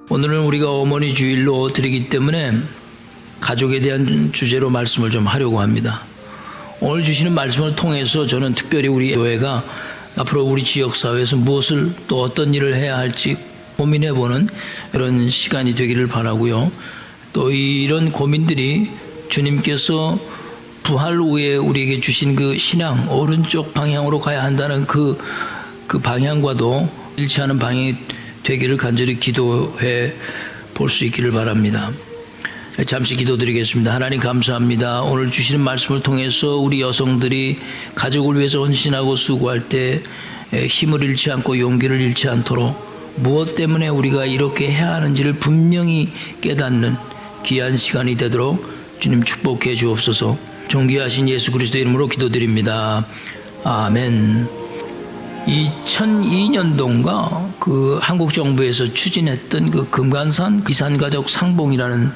오늘은 우리가 어머니 주일로 드리기 때문에 가족에 대한 주제로 말씀을 좀 하려고 합니다. 오늘 주시는 말씀을 통해서 저는 특별히 우리 교회가 앞으로 우리 지역사회에서 무엇을 또 어떤 일을 해야 할지 고민해보는 이런 시간이 되기를 바라고요. 또 이런 고민들이 주님께서 부활 후에 우리에게 주신 그 신앙, 오른쪽 방향으로 가야 한다는 그 방향과도 일치하는 방향이 되기를 간절히 기도해 볼 수 있기를 바랍니다. 잠시 기도드리겠습니다. 하나님 감사합니다. 오늘 주시는 말씀을 통해서 우리 여성들이 가족을 위해서 헌신하고 수고할 때 힘을 잃지 않고 용기를 잃지 않도록 무엇 때문에 우리가 이렇게 해야 하는지를 분명히 깨닫는 귀한 시간이 되도록 주님 축복해 주옵소서. 존귀하신 예수 그리스도의 이름으로 기도드립니다. 아멘. 2002년도인가 그 한국 정부에서 추진했던 그 금관산 이산가족 상봉이라는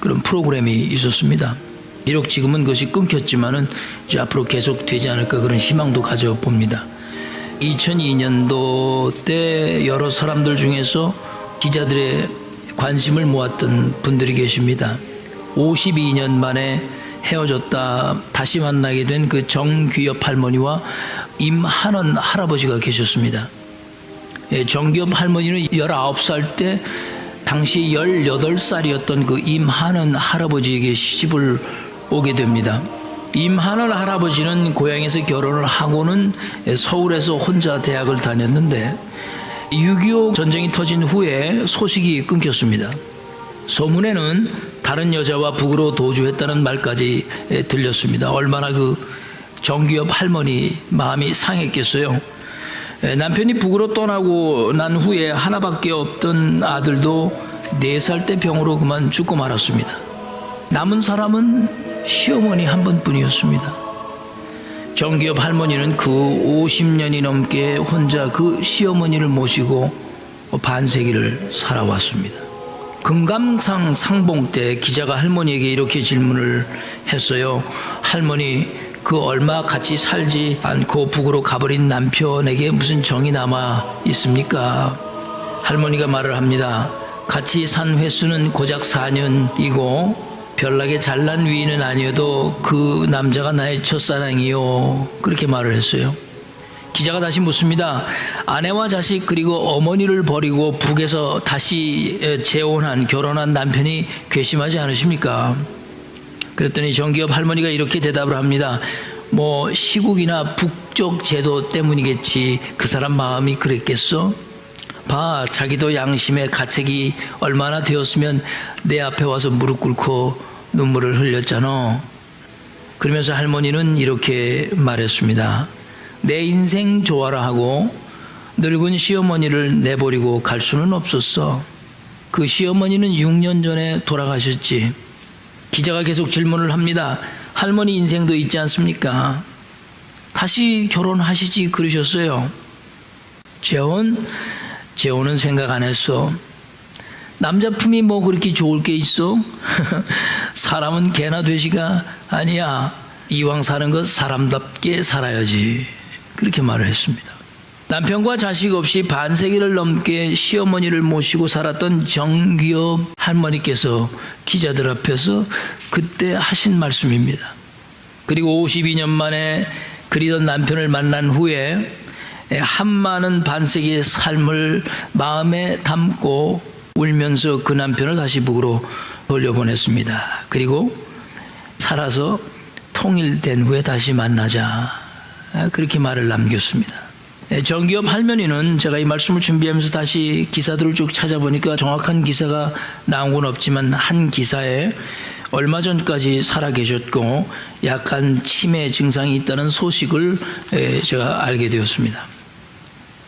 그런 프로그램이 있었습니다. 비록 지금은 그것이 끊겼지만은 이제 앞으로 계속 되지 않을까 그런 희망도 가져봅니다. 2002년도 때 여러 사람들 중에서 기자들의 관심을 모았던 분들이 계십니다. 52년 만에 헤어졌다 다시 만나게 된 그 정귀엽 할머니와 임한원 할아버지가 계셨습니다. 정귀엽 할머니는 19살 때 당시 18살이었던 그 임한원 할아버지에게 시집을 오게 됩니다. 임한원 할아버지는 고향에서 결혼을 하고는 서울에서 혼자 대학을 다녔는데 6.25 전쟁이 터진 후에 소식이 끊겼습니다. 소문에는 다른 여자와 북으로 도주했다는 말까지 들렸습니다. 얼마나 그 정귀엽 할머니 마음이 상했겠어요. 남편이 북으로 떠나고 난 후에 하나밖에 없던 아들도 4살 때 병으로 그만 죽고 말았습니다. 남은 사람은 시어머니 한 분뿐이었습니다. 정귀엽 할머니는 그 50년이 넘게 혼자 그 시어머니를 모시고 반세기를 살아왔습니다. 금감산 상봉 때 기자가 할머니에게 이렇게 질문을 했어요. 할머니, 그 얼마 같이 살지 않고 북으로 가버린 남편에게 무슨 정이 남아 있습니까? 할머니가 말을 합니다. 같이 산 횟수는 고작 4년이고 별나게 잘난 위인은 아니어도 그 남자가 나의 첫사랑이요. 그렇게 말을 했어요. 기자가 다시 묻습니다. 아내와 자식 그리고 어머니를 버리고 북에서 다시 재혼한 결혼한 남편이 괘씸하지 않으십니까? 그랬더니 정귀엽 할머니가 이렇게 대답을 합니다. 뭐 시국이나 북쪽 제도 때문이겠지. 그 사람 마음이 그랬겠어? 봐, 자기도 양심의 가책이 얼마나 되었으면 내 앞에 와서 무릎 꿇고 눈물을 흘렸잖아. 그러면서 할머니는 이렇게 말했습니다. 내 인생 좋아라 하고 늙은 시어머니를 내버리고 갈 수는 없었어. 그 시어머니는 6년 전에 돌아가셨지. 기자가 계속 질문을 합니다. 할머니 인생도 있지 않습니까? 다시 결혼하시지 그러셨어요. 재혼은 생각 안 했어. 남자 품이 뭐 그렇게 좋을 게 있어? 사람은 개나 돼지가 아니야. 이왕 사는 것 사람답게 살아야지. 그렇게 말을 했습니다. 남편과 자식 없이 반세기를 넘게 시어머니를 모시고 살았던 정귀엽 할머니께서 기자들 앞에서 그때 하신 말씀입니다. 그리고 52년 만에 그리던 남편을 만난 후에 한많은 반세기의 삶을 마음에 담고 울면서 그 남편을 다시 북으로 돌려보냈습니다. 그리고 살아서 통일된 후에 다시 만나자. 그렇게 말을 남겼습니다. 정귀엽 할머니는 제가 이 말씀을 준비하면서 다시 기사들을 쭉 찾아보니까 정확한 기사가 나온 건 없지만 한 기사에 얼마 전까지 살아계셨고 약간 치매 증상이 있다는 소식을 제가 알게 되었습니다.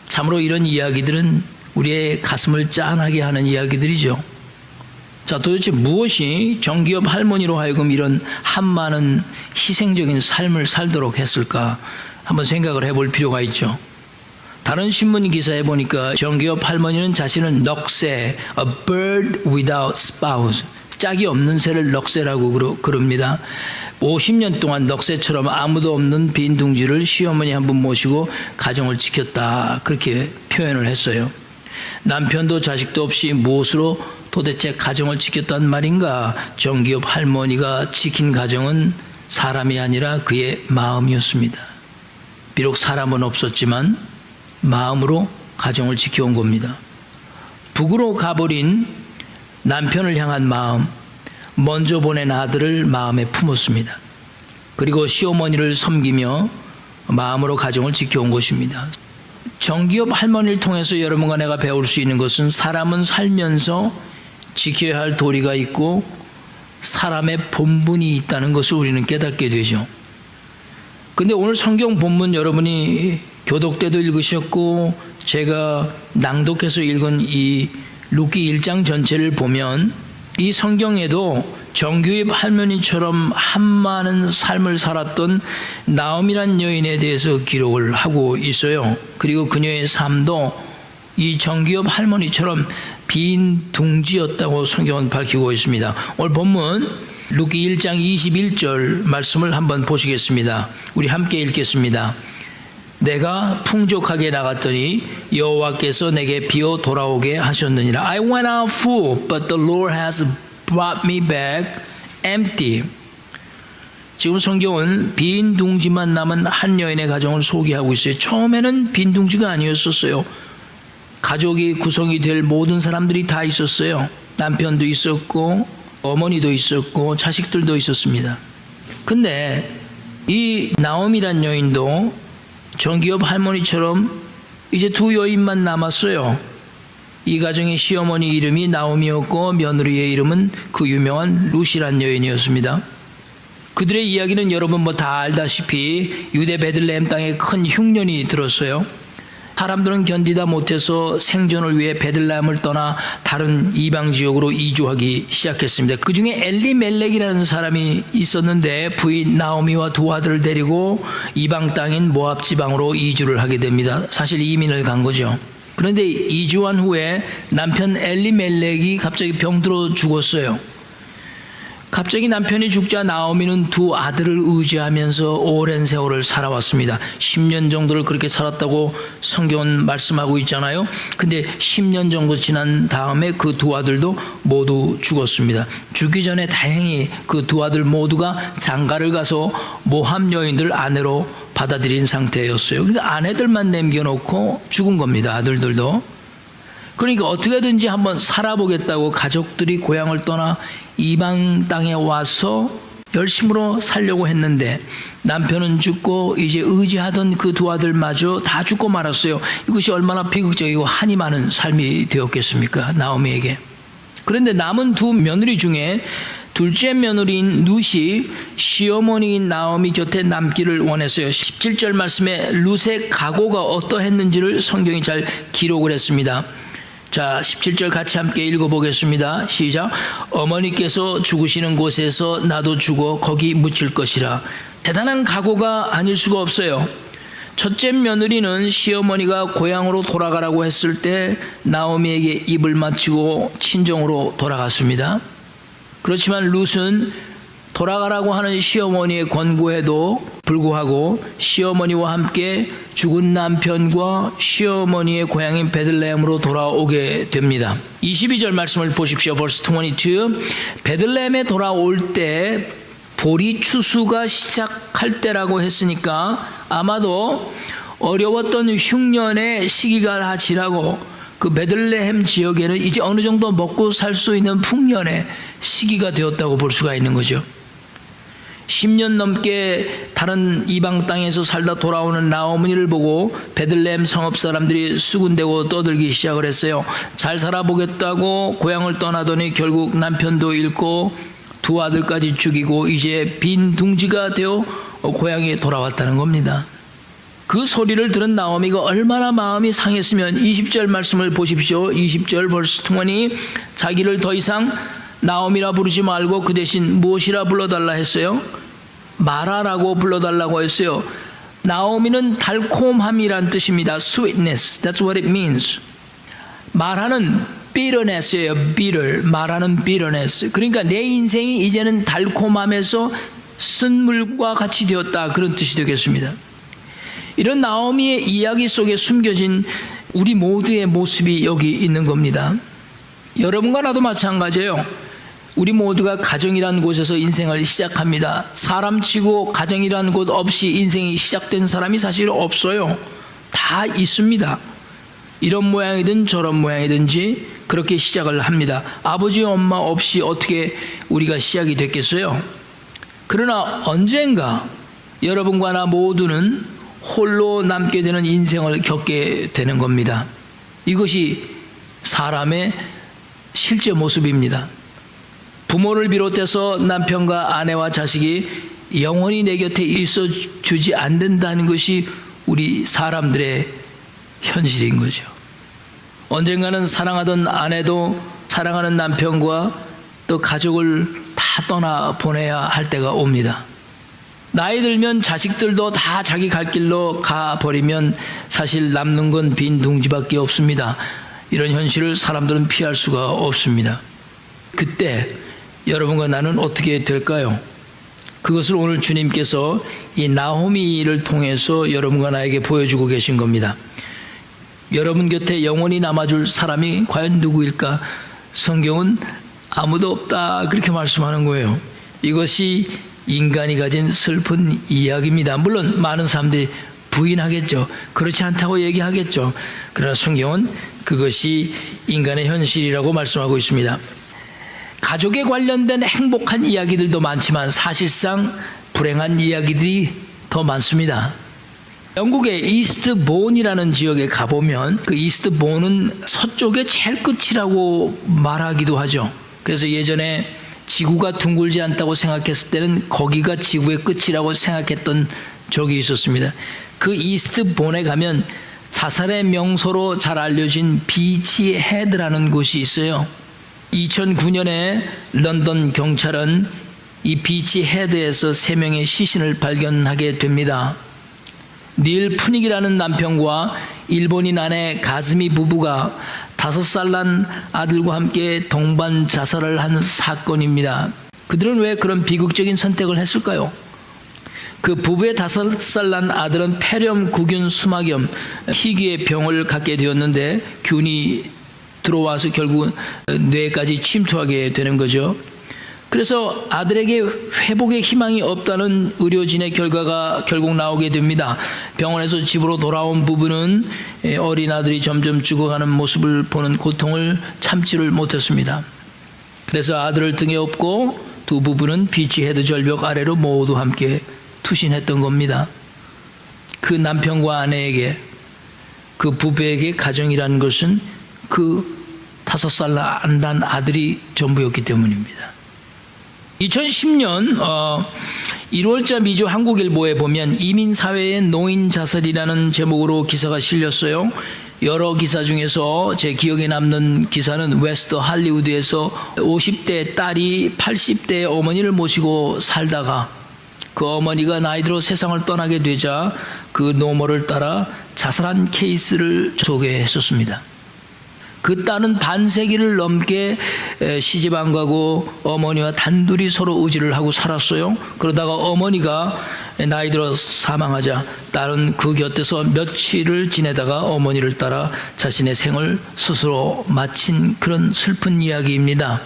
참으로 이런 이야기들은 우리의 가슴을 짠하게 하는 이야기들이죠. 자, 도대체 무엇이 정귀엽 할머니로 하여금 이런 한많은 희생적인 삶을 살도록 했을까 한번 생각을 해볼 필요가 있죠. 다른 신문 기사에 보니까 정귀엽 할머니는 자신을 넉새, a bird without spouse, 짝이 없는 새를 넉새라고 그럽니다. 50년 동안 넉새처럼 아무도 없는 빈 둥지를 시어머니 한 분 모시고 가정을 지켰다. 그렇게 표현을 했어요. 남편도 자식도 없이 무엇으로 도대체 가정을 지켰단 말인가? 정기업 할머니가 지킨 가정은 사람이 아니라 그의 마음이었습니다. 비록 사람은 없었지만 마음으로 가정을 지켜온 겁니다. 북으로 가버린 남편을 향한 마음, 먼저 보낸 아들을 마음에 품었습니다. 그리고 시어머니를 섬기며 마음으로 가정을 지켜온 것입니다. 정기업 할머니를 통해서 여러분과 내가 배울 수 있는 것은 사람은 살면서 지켜야 할 도리가 있고 사람의 본분이 있다는 것을 우리는 깨닫게 되죠. 근데 오늘 성경 본문 여러분이 교독 때도 읽으셨고 제가 낭독해서 읽은 이 룻기 1장 전체를 보면 이 성경에도 정규입 할머니처럼 한많은 삶을 살았던 나옴이란 여인에 대해서 기록을 하고 있어요. 그리고 그녀의 삶도 이 정규입 할머니처럼 빈 둥지였다고 성경은 밝히고 있습니다. 오늘 본문 룻기 1장 21절 말씀을 한번 보시겠습니다. 우리 함께 읽겠습니다. 내가 풍족하게 나갔더니 여호와께서 내게 비어 돌아오게 하셨느니라. I went out full, but the Lord has brought me back empty. 지금 성경은 빈 둥지만 남은 한 여인의 가정을 소개하고 있어요. 처음에는 빈 둥지가 아니었었어요. 가족이 구성이 될 모든 사람들이 다 있었어요. 남편도 있었고 어머니도 있었고 자식들도 있었습니다. 근데 이 나옴이란 여인도 정기업 할머니처럼 이제 두 여인만 남았어요. 이 가정의 시어머니 이름이 나옴이었고 며느리의 이름은 그 유명한 룻이란 여인이었습니다. 그들의 이야기는 여러분 뭐 다 알다시피 유대 베들레헴 땅에 큰 흉년이 들었어요. 사람들은 견디다 못해서 생존을 위해 베들레헴을 떠나 다른 이방 지역으로 이주하기 시작했습니다. 그 중에 엘리멜렉이라는 사람이 있었는데 부인 나오미와 두 아들을 데리고 이방 땅인 모압 지방으로 이주를 하게 됩니다. 사실 이민을 간 거죠. 그런데 이주한 후에 남편 엘리멜렉이 갑자기 병들어 죽었어요. 갑자기 남편이 죽자 나오미는 두 아들을 의지하면서 오랜 세월을 살아왔습니다. 10년 정도를 그렇게 살았다고 성경은 말씀하고 있잖아요. 근데 10년 정도 지난 다음에 그 두 아들도 모두 죽었습니다. 죽기 전에 다행히 그 두 아들 모두가 장가를 가서 모함 여인들 아내로 받아들인 상태였어요. 그러니까 아내들만 남겨놓고 죽은 겁니다. 아들들도. 그러니까 어떻게든지 한번 살아보겠다고 가족들이 고향을 떠나 이방 땅에 와서 열심으로 살려고 했는데 남편은 죽고 이제 의지하던 그 두 아들마저 다 죽고 말았어요. 이것이 얼마나 비극적이고 한이 많은 삶이 되었겠습니까? 나오미에게. 그런데 남은 두 며느리 중에 둘째 며느리인 룻이 시어머니인 나오미 곁에 남기를 원했어요. 17절 말씀에 룻의 각오가 어떠했는지를 성경이 잘 기록을 했습니다. 자, 17절 같이 함께 읽어보겠습니다. 시작. 어머니께서 죽으시는 곳에서 나도 죽어 거기 묻힐 것이라. 대단한 각오가 아닐 수가 없어요. 첫째 며느리는 시어머니가 고향으로 돌아가라고 했을 때 나오미에게 입을 맞추고 친정으로 돌아갔습니다. 그렇지만 룻은 돌아가라고 하는 시어머니의 권고에도 불구하고 시어머니와 함께 죽은 남편과 시어머니의 고향인 베들레헴으로 돌아오게 됩니다. 22절 말씀을 보십시오. verse 22. 베들레헴에 돌아올 때 보리 추수가 시작할 때라고 했으니까 아마도 어려웠던 흉년의 시기가 다 지나고 그 베들레헴 지역에는 이제 어느 정도 먹고 살 수 있는 풍년의 시기가 되었다고 볼 수가 있는 거죠. 10년 넘게 다른 이방 땅에서 살다 돌아오는 나오미를 보고 베들레헴 성읍 사람들이 수군대고 떠들기 시작을 했어요. 잘 살아보겠다고 고향을 떠나더니 결국 남편도 잃고 두 아들까지 죽이고 이제 빈 둥지가 되어 고향에 돌아왔다는 겁니다. 그 소리를 들은 나오미가 얼마나 마음이 상했으면 20절 말씀을 보십시오. 20절 verse 20. 자기를 더 이상 나오미라 부르지 말고 그 대신 무엇이라 불러달라 했어요? 마라라고 불러달라고 했어요. 나오미는 달콤함이란 뜻입니다. Sweetness, that's what it means. 마라는 bitterness예요. bitter, 마라는 bitterness. 그러니까 내 인생이 이제는 달콤함에서 쓴물과 같이 되었다, 그런 뜻이 되겠습니다. 이런 나오미의 이야기 속에 숨겨진 우리 모두의 모습이 여기 있는 겁니다. 여러분과 나도 마찬가지예요. 우리 모두가 가정이란 곳에서 인생을 시작합니다. 사람치고 가정이란 곳 없이 인생이 시작된 사람이 사실 없어요. 다 있습니다. 이런 모양이든 저런 모양이든지 그렇게 시작을 합니다. 아버지 엄마 없이 어떻게 우리가 시작이 됐겠어요? 그러나 언젠가 여러분과 나 모두는 홀로 남게 되는 인생을 겪게 되는 겁니다. 이것이 사람의 실제 모습입니다. 부모를 비롯해서 남편과 아내와 자식이 영원히 내 곁에 있어 주지 않는다는 것이 우리 사람들의 현실인 거죠. 언젠가는 사랑하던 아내도 사랑하는 남편과 또 가족을 다 떠나 보내야 할 때가 옵니다. 나이 들면 자식들도 다 자기 갈 길로 가버리면 사실 남는 건 빈 둥지밖에 없습니다. 이런 현실을 사람들은 피할 수가 없습니다. 그때 여러분과 나는 어떻게 될까요? 그것을 오늘 주님께서 이 나호미를 통해서 여러분과 나에게 보여주고 계신 겁니다. 여러분 곁에 영원히 남아줄 사람이 과연 누구일까? 성경은 아무도 없다 그렇게 말씀하는 거예요. 이것이 인간이 가진 슬픈 이야기입니다. 물론 많은 사람들이 부인하겠죠. 그렇지 않다고 얘기하겠죠. 그러나 성경은 그것이 인간의 현실이라고 말씀하고 있습니다. 가족에 관련된 행복한 이야기들도 많지만 사실상 불행한 이야기들이 더 많습니다. 영국의 이스트본이라는 지역에 가보면 그 이스트본은 서쪽의 제일 끝이라고 말하기도 하죠. 그래서 예전에 지구가 둥글지 않다고 생각했을 때는 거기가 지구의 끝이라고 생각했던 적이 있었습니다. 그 이스트본에 가면 자살의 명소로 잘 알려진 비치 헤드라는 곳이 있어요. 2009년에 런던 경찰은 이 비치 헤드에서 3명의 시신을 발견하게 됩니다. 닐 푸닉이라는 남편과 일본인 아내 가즈미 부부가 5살 난 아들과 함께 동반 자살을 한 사건입니다. 그들은 왜 그런 비극적인 선택을 했을까요? 그 부부의 5살 난 아들은 폐렴구균 수막염 희귀의 병을 갖게 되었는데 균이 들어와서 결국 뇌까지 침투하게 되는 거죠. 그래서 아들에게 회복의 희망이 없다는 의료진의 결과가 결국 나오게 됩니다. 병원에서 집으로 돌아온 부부는 어린 아들이 점점 죽어가는 모습을 보는 고통을 참지를 못했습니다. 그래서 아들을 등에 업고 두 부부는 비치 헤드 절벽 아래로 모두 함께 투신했던 겁니다. 그 남편과 아내에게, 그 부부에게 가정이라는 것은 그 5살 난 아들이 전부였기 때문입니다. 2010년 1월자 미주 한국일보에 보면 이민사회의 노인 자살이라는 제목으로 기사가 실렸어요. 여러 기사 중에서 제 기억에 남는 기사는 웨스트 할리우드에서 50대 딸이 80대 어머니를 모시고 살다가 그 어머니가 나이 들어 세상을 떠나게 되자 그 노모를 따라 자살한 케이스를 소개했었습니다. 그 딸은 반세기를 넘게 시집 안 가고 어머니와 단둘이 서로 의지를 하고 살았어요. 그러다가 어머니가 나이 들어 사망하자 딸은 그 곁에서 며칠을 지내다가 어머니를 따라 자신의 생을 스스로 마친 그런 슬픈 이야기입니다.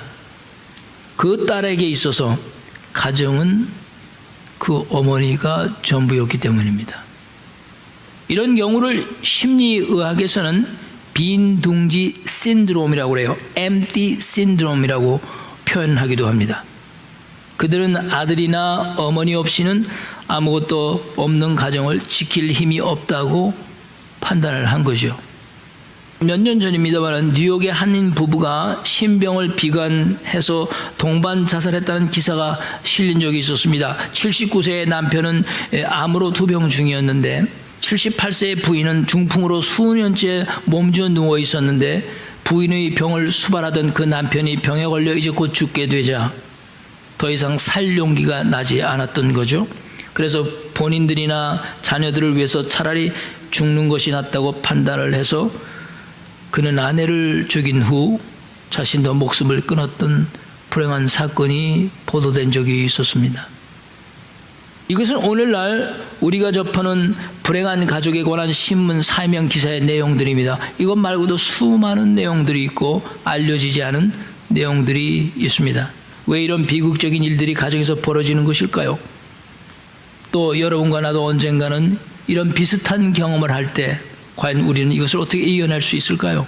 그 딸에게 있어서 가정은 그 어머니가 전부였기 때문입니다. 이런 경우를 심리의학에서는 빈둥지 신드롬이라고 해요. empty syndrome이라고 표현하기도 합니다. 그들은 아들이나 어머니 없이는 아무것도 없는 가정을 지킬 힘이 없다고 판단을 한 거죠. 몇 년 전입니다만 뉴욕의 한인 부부가 신병을 비관해서 동반 자살했다는 기사가 실린 적이 있었습니다. 79세의 남편은 암으로 투병 중이었는데 78세의 부인은 중풍으로 수년째 몸져 누워 있었는데 부인의 병을 수발하던 그 남편이 병에 걸려 이제 곧 죽게 되자 더 이상 살 용기가 나지 않았던 거죠. 그래서 본인들이나 자녀들을 위해서 차라리 죽는 것이 낫다고 판단을 해서 그는 아내를 죽인 후 자신도 목숨을 끊었던 불행한 사건이 보도된 적이 있었습니다. 이것은 오늘날 우리가 접하는 불행한 가족에 관한 신문 사명 기사의 내용들입니다. 이것 말고도 수많은 내용들이 있고 알려지지 않은 내용들이 있습니다. 왜 이런 비극적인 일들이 가정에서 벌어지는 것일까요? 또 여러분과 나도 언젠가는 이런 비슷한 경험을 할 때 과연 우리는 이것을 어떻게 이겨낼 수 있을까요?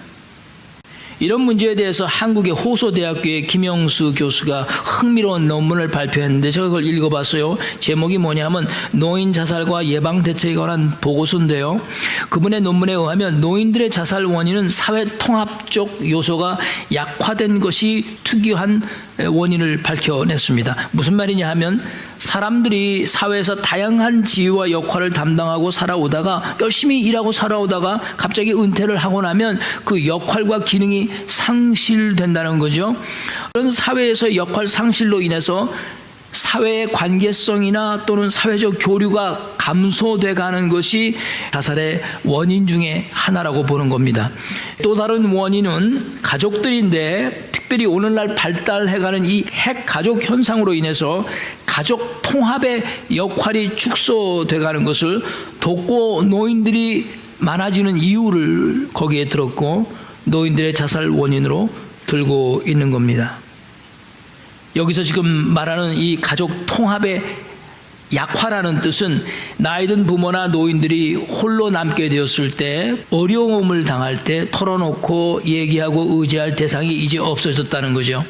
이런 문제에 대해서 한국의 호소대학교의 김영수 교수가 흥미로운 논문을 발표했는데 제가 그걸 읽어봤어요. 제목이 뭐냐면 노인 자살과 예방 대책에 관한 보고서인데요. 그분의 논문에 의하면 노인들의 자살 원인은 사회 통합적 요소가 약화된 것이 특유한 원인을 밝혀냈습니다. 무슨 말이냐 하면 사람들이 사회에서 다양한 지위와 역할을 담당하고 살아오다가 열심히 일하고 살아오다가 갑자기 은퇴를 하고 나면 그 역할과 기능이 상실된다는 거죠. 그런 사회에서 역할 상실로 인해서 사회의 관계성이나 또는 사회적 교류가 감소돼 가는 것이 자살의 원인 중에 하나라고 보는 겁니다. 또 다른 원인은 가족들인데 특별히 오늘날 발달해가는 이 핵가족 현상으로 인해서 가족 통합의 역할이 축소돼 가는 것을 돕고 노인들이 많아지는 이유를 거기에 들었고 노인들의 자살 원인으로 들고 있는 겁니다. 여기서 지금 말하는 이 가족 통합의 약화라는 뜻은 나이든 부모나 노인들이 홀로 남게 되었을 때 어려움을 당할 때 털어놓고 얘기하고 의지할 대상이 이제 없어졌다는 거죠.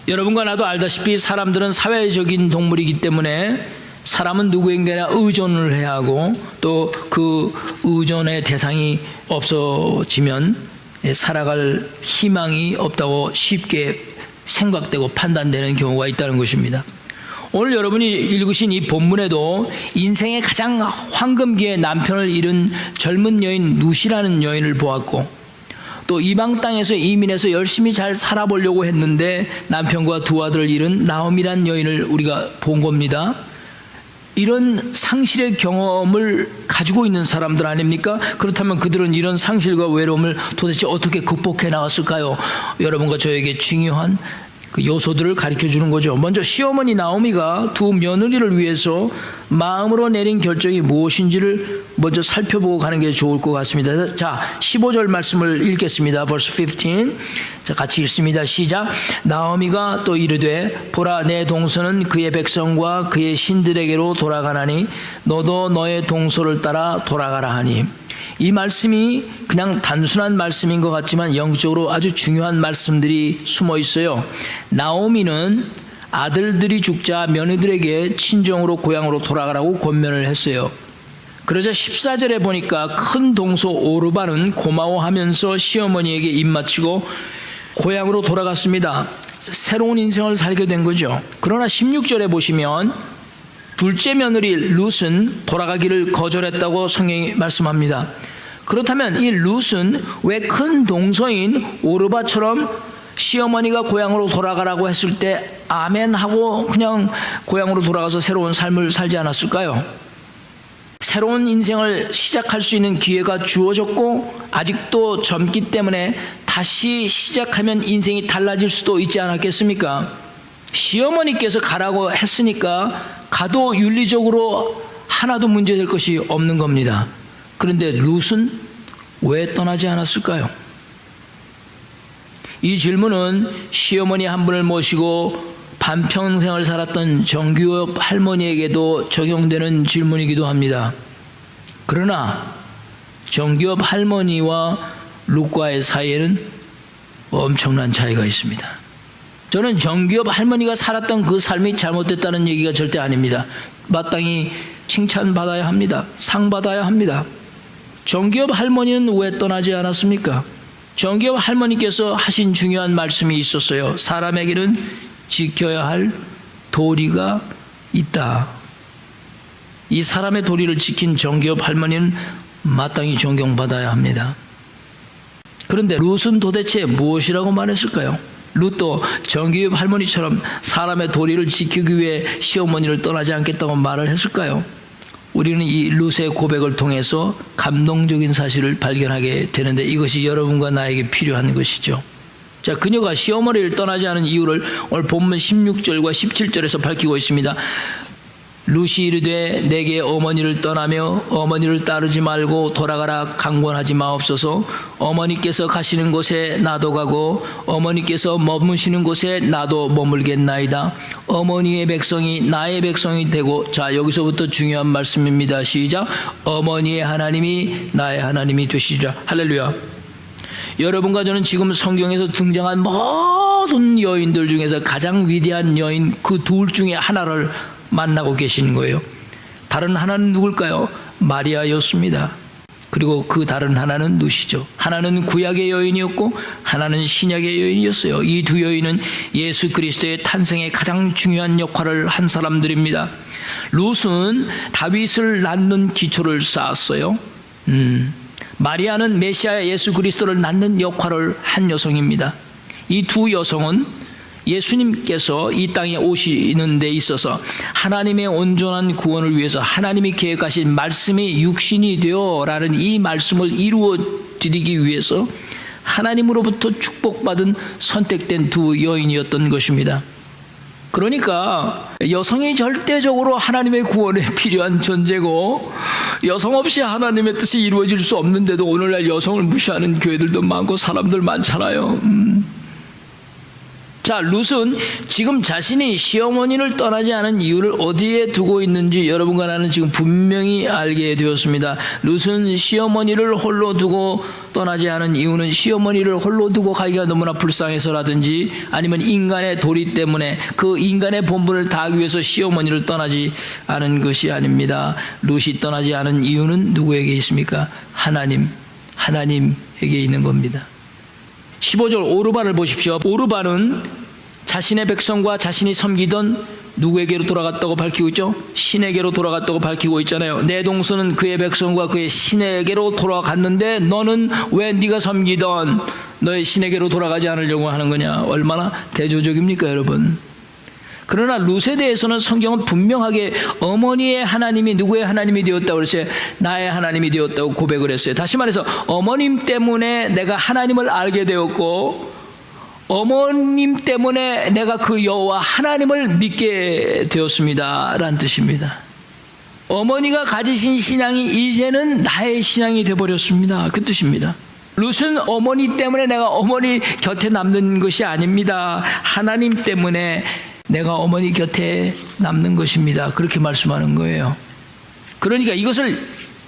여러분과 나도 알다시피 사람들은 사회적인 동물이기 때문에 사람은 누구에게나 의존을 해야 하고 또 그 의존의 대상이 없어지면 살아갈 희망이 없다고 쉽게 생각되고 판단되는 경우가 있다는 것입니다. 오늘 여러분이 읽으신 이 본문에도 인생의 가장 황금기에 남편을 잃은 젊은 여인 룻이라는 여인을 보았고 또 이방 땅에서 이민해서 열심히 잘 살아보려고 했는데 남편과 두 아들을 잃은 나오미란 여인을 우리가 본 겁니다. 이런 상실의 경험을 가지고 있는 사람들 아닙니까? 그렇다면 그들은 이런 상실과 외로움을 도대체 어떻게 극복해 나갔을까요? 여러분과 저에게 중요한 그 요소들을 가르쳐 주는 거죠. 먼저 시어머니 나오미가 두 며느리를 위해서 마음으로 내린 결정이 무엇인지를 먼저 살펴보고 가는 게 좋을 것 같습니다. 자, 15절 말씀을 읽겠습니다. verse 15. 자, 같이 읽습니다. 시작. 나오미가 또 이르되 보라 내 동서는 그의 백성과 그의 신들에게로 돌아가나니 너도 너의 동서를 따라 돌아가라 하니. 이 말씀이 그냥 단순한 말씀인 것 같지만 영적으로 아주 중요한 말씀들이 숨어 있어요. 나오미는 아들들이 죽자 며느들에게 친정으로 고향으로 돌아가라고 권면을 했어요. 그러자 14절에 보니까 큰 동서 오르바는 고마워하면서 시어머니에게 입맞추고 고향으로 돌아갔습니다. 새로운 인생을 살게 된 거죠. 그러나 16절에 보시면 둘째 며느리 룻은 돌아가기를 거절했다고 성경이 말씀합니다. 그렇다면 이 룻은 왜 큰 동서인 오르바처럼 시어머니가 고향으로 돌아가라고 했을 때 아멘 하고 그냥 고향으로 돌아가서 새로운 삶을 살지 않았을까요? 새로운 인생을 시작할 수 있는 기회가 주어졌고 아직도 젊기 때문에 다시 시작하면 인생이 달라질 수도 있지 않았겠습니까? 시어머니께서 가라고 했으니까 가도 윤리적으로 하나도 문제될 것이 없는 겁니다. 그런데 룻은 왜 떠나지 않았을까요? 이 질문은 시어머니 한 분을 모시고 반평생을 살았던 정규엽 할머니에게도 적용되는 질문이기도 합니다. 그러나 정규엽 할머니와 룻과의 사이에는 엄청난 차이가 있습니다. 저는 정규엽 할머니가 살았던 그 삶이 잘못됐다는 얘기가 절대 아닙니다. 마땅히 칭찬받아야 합니다. 상 받아야 합니다. 정규엽 할머니는 왜 떠나지 않았습니까? 정규엽 할머니께서 하신 중요한 말씀이 있었어요. 사람에게는 지켜야 할 도리가 있다. 이 사람의 도리를 지킨 정규엽 할머니는 마땅히 존경받아야 합니다. 그런데 룻은 도대체 무엇이라고 말했을까요? 룻도 정규엽 할머니처럼 사람의 도리를 지키기 위해 시어머니를 떠나지 않겠다고 말을 했을까요? 우리는 이 룻의 고백을 통해서 감동적인 사실을 발견하게 되는데 이것이 여러분과 나에게 필요한 것이죠. 자, 그녀가 시어머니를 떠나지 않은 이유를 오늘 본문 16절과 17절에서 밝히고 있습니다. 룻이 이르되 내게 어머니를 떠나며 어머니를 따르지 말고 돌아가라 강권하지 마옵소서. 어머니께서 가시는 곳에 나도 가고 어머니께서 머무시는 곳에 나도 머물겠나이다. 어머니의 백성이 나의 백성이 되고, 자 여기서부터 중요한 말씀입니다. 시작. 어머니의 하나님이 나의 하나님이 되시리라. 할렐루야. 여러분과 저는 지금 성경에서 등장한 모든 여인들 중에서 가장 위대한 여인 그 둘 중에 하나를 만나고 계시는 거예요. 다른 하나는 누굴까요? 마리아였습니다. 그리고 그 다른 하나는 룻이죠. 하나는 구약의 여인이었고 하나는 신약의 여인이었어요. 이 두 여인은 예수 그리스도의 탄생에 가장 중요한 역할을 한 사람들입니다. 룻은 다윗을 낳는 기초를 쌓았어요. 마리아는 메시아 예수 그리스도를 낳는 역할을 한 여성입니다. 이 두 여성은 예수님께서 이 땅에 오시는 데 있어서 하나님의 온전한 구원을 위해서 하나님이 계획하신 말씀이 육신이 되어라는 이 말씀을 이루어 드리기 위해서 하나님으로부터 축복받은 선택된 두 여인이었던 것입니다. 그러니까 여성이 절대적으로 하나님의 구원에 필요한 존재고, 여성 없이 하나님의 뜻이 이루어질 수 없는데도 오늘날 여성을 무시하는 교회들도 많고 사람들 많잖아요. 자, 룻은 지금 자신이 시어머니를 떠나지 않은 이유를 어디에 두고 있는지 여러분과 나는 지금 분명히 알게 되었습니다. 룻은 시어머니를 홀로 두고 떠나지 않은 이유는 시어머니를 홀로 두고 가기가 너무나 불쌍해서라든지 아니면 인간의 도리 때문에 그 인간의 본분을 다하기 위해서 시어머니를 떠나지 않은 것이 아닙니다. 룻이 떠나지 않은 이유는 누구에게 있습니까? 하나님에게 있는 겁니다. 15절 오르반을 보십시오. 오르반은 자신의 백성과 자신이 섬기던 누구에게로 돌아갔다고 밝히고 있죠? 신에게로 돌아갔다고 밝히고 있잖아요. 내 동서는 그의 백성과 그의 신에게로 돌아갔는데 너는 왜 네가 섬기던 너의 신에게로 돌아가지 않으려고 하는 거냐? 얼마나 대조적입니까, 여러분? 그러나 룻에 대해서는 성경은 분명하게 어머니의 하나님이 누구의 하나님이 되었다고 그랬어요? 나의 하나님이 되었다고 고백을 했어요. 다시 말해서 어머님 때문에 내가 하나님을 알게 되었고, 어머님 때문에 내가 그 여호와 하나님을 믿게 되었습니다 라는 뜻입니다. 어머니가 가지신 신앙이 이제는 나의 신앙이 되어버렸습니다. 그 뜻입니다. 룻은 어머니 때문에 내가 어머니 곁에 남는 것이 아닙니다. 하나님 때문에 내가 어머니 곁에 남는 것입니다. 그렇게 말씀하는 거예요. 그러니까 이것을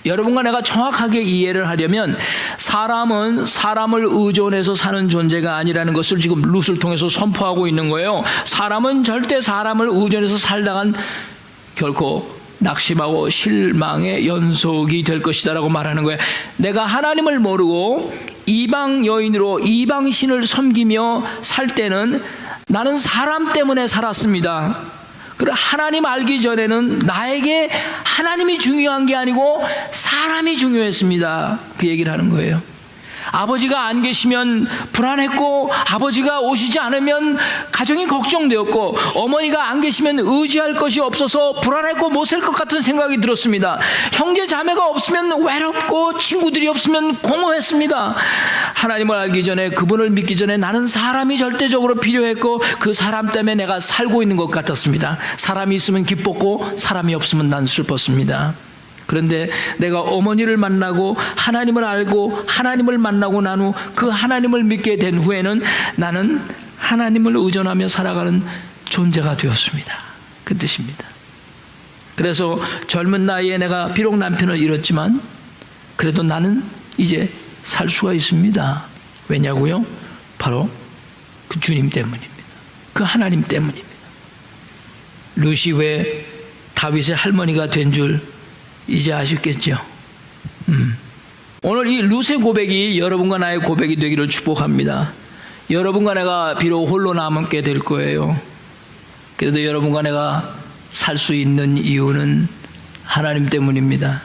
여러분과 내가 정확하게 이해를 하려면 사람은 사람을 의존해서 사는 존재가 아니라는 것을 지금 룻을 통해서 선포하고 있는 거예요. 사람은 절대 사람을 의존해서 살다간 결코 낙심하고 실망의 연속이 될 것이다 라고 말하는 거예요. 내가 하나님을 모르고 이방 여인으로 이방신을 섬기며 살 때는 나는 사람 때문에 살았습니다. 그래, 하나님 알기 전에는 나에게 하나님이 중요한 게 아니고 사람이 중요했습니다. 그 얘기를 하는 거예요. 아버지가 안 계시면 불안했고, 아버지가 오시지 않으면 가정이 걱정되었고, 어머니가 안 계시면 의지할 것이 없어서 불안했고 못 살 것 같은 생각이 들었습니다. 형제 자매가 없으면 외롭고 친구들이 없으면 공허했습니다. 하나님을 알기 전에, 그분을 믿기 전에 나는 사람이 절대적으로 필요했고 그 사람 때문에 내가 살고 있는 것 같았습니다. 사람이 있으면 기뻤고 사람이 없으면 난 슬펐습니다. 그런데 내가 어머니를 만나고 하나님을 알고 하나님을 만나고 난 후 그 하나님을 믿게 된 후에는 나는 하나님을 의존하며 살아가는 존재가 되었습니다. 그 뜻입니다. 그래서 젊은 나이에 내가 비록 남편을 잃었지만 그래도 나는 이제 살 수가 있습니다. 왜냐고요? 바로 그 주님 때문입니다. 그 하나님 때문입니다. 룻이 왜 다윗의 할머니가 된 줄 이제 아셨겠죠? 오늘 이 룻의 고백이 여러분과 나의 고백이 되기를 축복합니다. 여러분과 내가 비록 홀로 남게 될 거예요. 그래도 여러분과 내가 살 수 있는 이유는 하나님 때문입니다.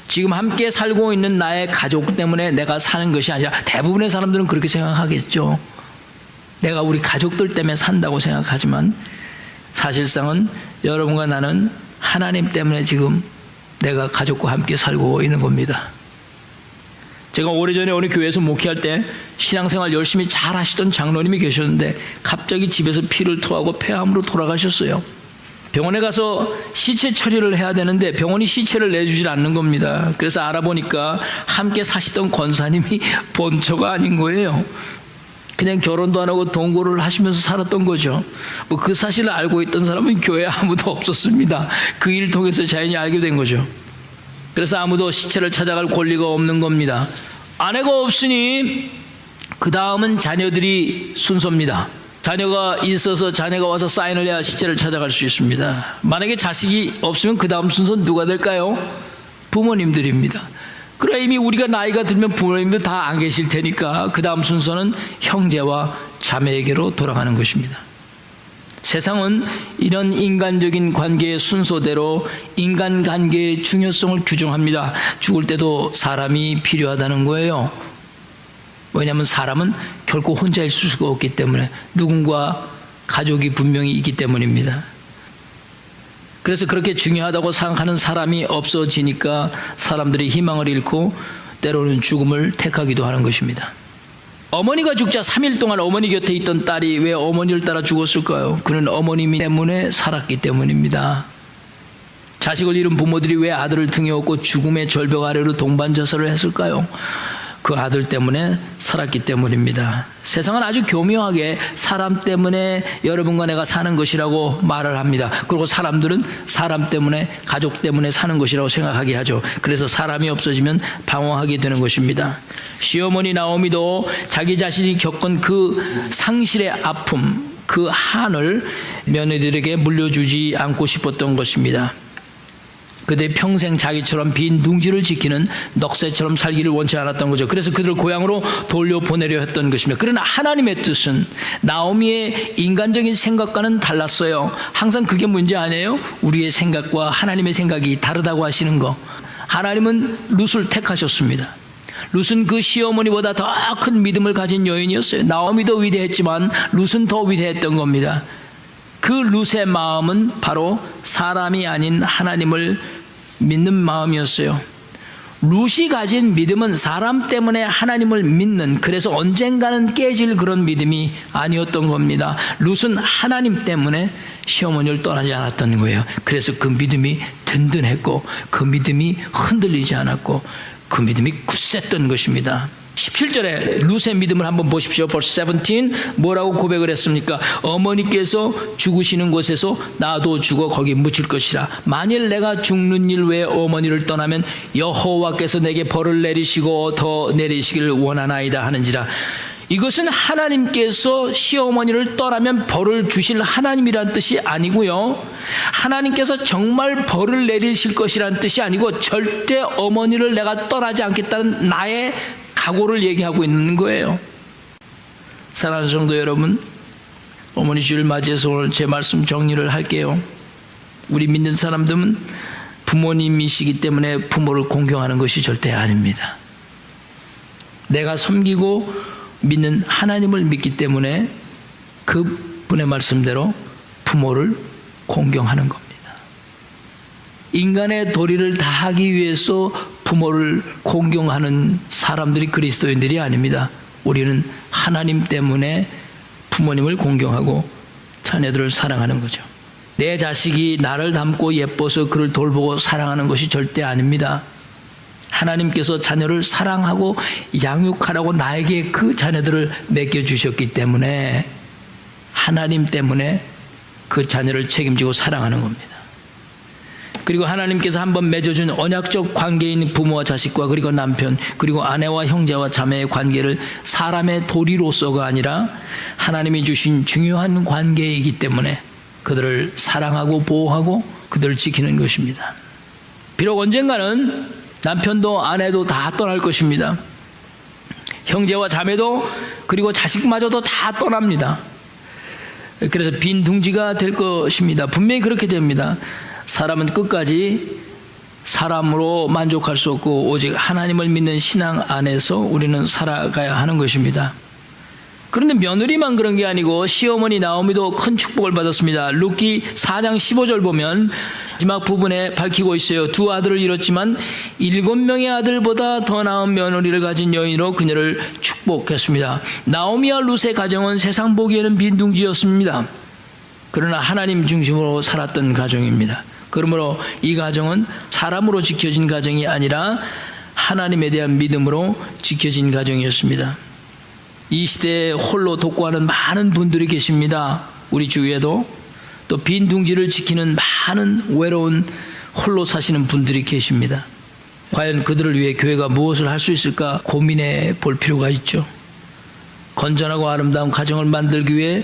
지금 함께 살고 있는 나의 가족 때문에 내가 사는 것이 아니라, 대부분의 사람들은 그렇게 생각하겠죠. 내가 우리 가족들 때문에 산다고 생각하지만 사실상은 여러분과 나는 하나님 때문에 지금 내가 가족과 함께 살고 있는 겁니다. 제가 오래전에 어느 교회에서 목회할 때 신앙생활 열심히 잘 하시던 장로님이 계셨는데 갑자기 집에서 피를 토하고 폐암으로 돌아가셨어요. 병원에 가서 시체 처리를 해야 되는데 병원이 시체를 내주질 않는 겁니다. 그래서 알아보니까 함께 사시던 권사님이 본처가 아닌 거예요. 그냥 결혼도 안 하고 동거를 하시면서 살았던 거죠. 뭐 그 사실을 알고 있던 사람은 교회에 아무도 없었습니다. 그 일을 통해서 자연히 알게 된 거죠. 그래서 아무도 시체를 찾아갈 권리가 없는 겁니다. 아내가 없으니 그 다음은 자녀들이 순서입니다. 자녀가 있어서 자녀가 와서 사인을 해야 시체를 찾아갈 수 있습니다. 만약에 자식이 없으면 그 다음 순서는 누가 될까요? 부모님들입니다. 그래, 이미 우리가 나이가 들면 부모님들 다 안 계실 테니까 그 다음 순서는 형제와 자매에게로 돌아가는 것입니다. 세상은 이런 인간적인 관계의 순서대로 인간관계의 중요성을 규정합니다. 죽을 때도 사람이 필요하다는 거예요. 왜냐하면 사람은 결코 혼자 있을 수가 없기 때문에, 누군가 가족이 분명히 있기 때문입니다. 그래서 그렇게 중요하다고 생각하는 사람이 없어지니까 사람들이 희망을 잃고 때로는 죽음을 택하기도 하는 것입니다. 어머니가 죽자 3일 동안 어머니 곁에 있던 딸이 왜 어머니를 따라 죽었을까요? 그는 어머니 때문에 살았기 때문입니다. 자식을 잃은 부모들이 왜 아들을 등에 업고 죽음의 절벽 아래로 동반자살을 했을까요? 그 아들 때문에 살았기 때문입니다. 세상은 아주 교묘하게 사람 때문에 여러분과 내가 사는 것이라고 말을 합니다. 그리고 사람들은 사람 때문에, 가족 때문에 사는 것이라고 생각하게 하죠. 그래서 사람이 없어지면 방황하게 되는 것입니다. 시어머니 나오미도 자기 자신이 겪은 그 상실의 아픔, 그 한을 며느리들에게 물려주지 않고 싶었던 것입니다. 그들이 평생 자기처럼 빈 둥지를 지키는 넉새처럼 살기를 원치 않았던 거죠. 그래서 그들을 고향으로 돌려보내려 했던 것입니다. 그러나 하나님의 뜻은 나오미의 인간적인 생각과는 달랐어요. 항상 그게 문제 아니에요? 우리의 생각과 하나님의 생각이 다르다고 하시는 거. 하나님은 룻을 택하셨습니다. 룻은 그 시어머니보다 더 큰 믿음을 가진 여인이었어요. 나오미도 위대했지만 룻은 더 위대했던 겁니다. 그 룻의 마음은 바로 사람이 아닌 하나님을 믿는 마음이었어요. 룻이 가진 믿음은 사람 때문에 하나님을 믿는, 그래서 언젠가는 깨질 그런 믿음이 아니었던 겁니다. 룻은 하나님 때문에 시어머니를 떠나지 않았던 거예요. 그래서 그 믿음이 든든했고 그 믿음이 흔들리지 않았고 그 믿음이 굳셌던 것입니다. 17절에 룻의 믿음을 한번 보십시오. verse 17 뭐라고 고백을 했습니까? 어머니께서 죽으시는 곳에서 나도 죽어 거기 묻힐 것이라. 만일 내가 죽는 일 외에 어머니를 떠나면 여호와께서 내게 벌을 내리시고 더 내리시기를 원하나이다 하는지라. 이것은 하나님께서 시어머니를 떠나면 벌을 주실 하나님이란 뜻이 아니고요, 하나님께서 정말 벌을 내리실 것이란 뜻이 아니고 절대 어머니를 내가 떠나지 않겠다는 나의 각오를 얘기하고 있는 거예요. 사랑하는 성도 여러분, 어머니 주일 맞이해서 오늘 제 말씀 정리를 할게요. 우리 믿는 사람들은 부모님이시기 때문에 부모를 공경하는 것이 절대 아닙니다. 내가 섬기고 믿는 하나님을 믿기 때문에 그 분의 말씀대로 부모를 공경하는 겁니다. 인간의 도리를 다하기 위해서 부모를 공경하는 사람들이 그리스도인들이 아닙니다. 우리는 하나님 때문에 부모님을 공경하고 자녀들을 사랑하는 거죠. 내 자식이 나를 닮고 예뻐서 그를 돌보고 사랑하는 것이 절대 아닙니다. 하나님께서 자녀를 사랑하고 양육하라고 나에게 그 자녀들을 맡겨주셨기 때문에 하나님 때문에 그 자녀를 책임지고 사랑하는 겁니다. 그리고 하나님께서 한번 맺어준 언약적 관계인 부모와 자식과 그리고 남편 그리고 아내와 형제와 자매의 관계를 사람의 도리로서가 아니라 하나님이 주신 중요한 관계이기 때문에 그들을 사랑하고 보호하고 그들을 지키는 것입니다. 비록 언젠가는 남편도 아내도 다 떠날 것입니다. 형제와 자매도 그리고 자식마저도 다 떠납니다. 그래서 빈 둥지가 될 것입니다. 분명히 그렇게 됩니다. 사람은 끝까지 사람으로 만족할 수 없고 오직 하나님을 믿는 신앙 안에서 우리는 살아가야 하는 것입니다. 그런데 며느리만 그런 게 아니고 시어머니 나오미도 큰 축복을 받았습니다. 룻기 4장 15절 보면 마지막 부분에 밝히고 있어요. 두 아들을 잃었지만 7명의 아들보다 더 나은 며느리를 가진 여인으로 그녀를 축복했습니다. 나오미와 룻의 가정은 세상 보기에는 빈둥지였습니다. 그러나 하나님 중심으로 살았던 가정입니다. 그러므로 이 가정은 사람으로 지켜진 가정이 아니라 하나님에 대한 믿음으로 지켜진 가정이었습니다. 이 시대에 홀로 독거하는 많은 분들이 계십니다. 우리 주위에도 또 빈 둥지를 지키는 많은 외로운 홀로 사시는 분들이 계십니다. 과연 그들을 위해 교회가 무엇을 할 수 있을까 고민해 볼 필요가 있죠. 건전하고 아름다운 가정을 만들기 위해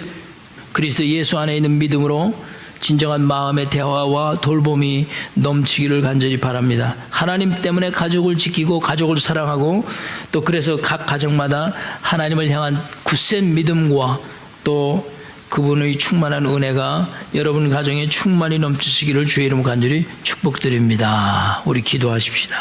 그리스도 예수 안에 있는 믿음으로 진정한 마음의 대화와 돌봄이 넘치기를 간절히 바랍니다. 하나님 때문에 가족을 지키고 가족을 사랑하고 또 그래서 각 가정마다 하나님을 향한 굳센 믿음과 또 그분의 충만한 은혜가 여러분 가정에 충만히 넘치시기를 주의 이름으로 간절히 축복드립니다. 우리 기도하십시다.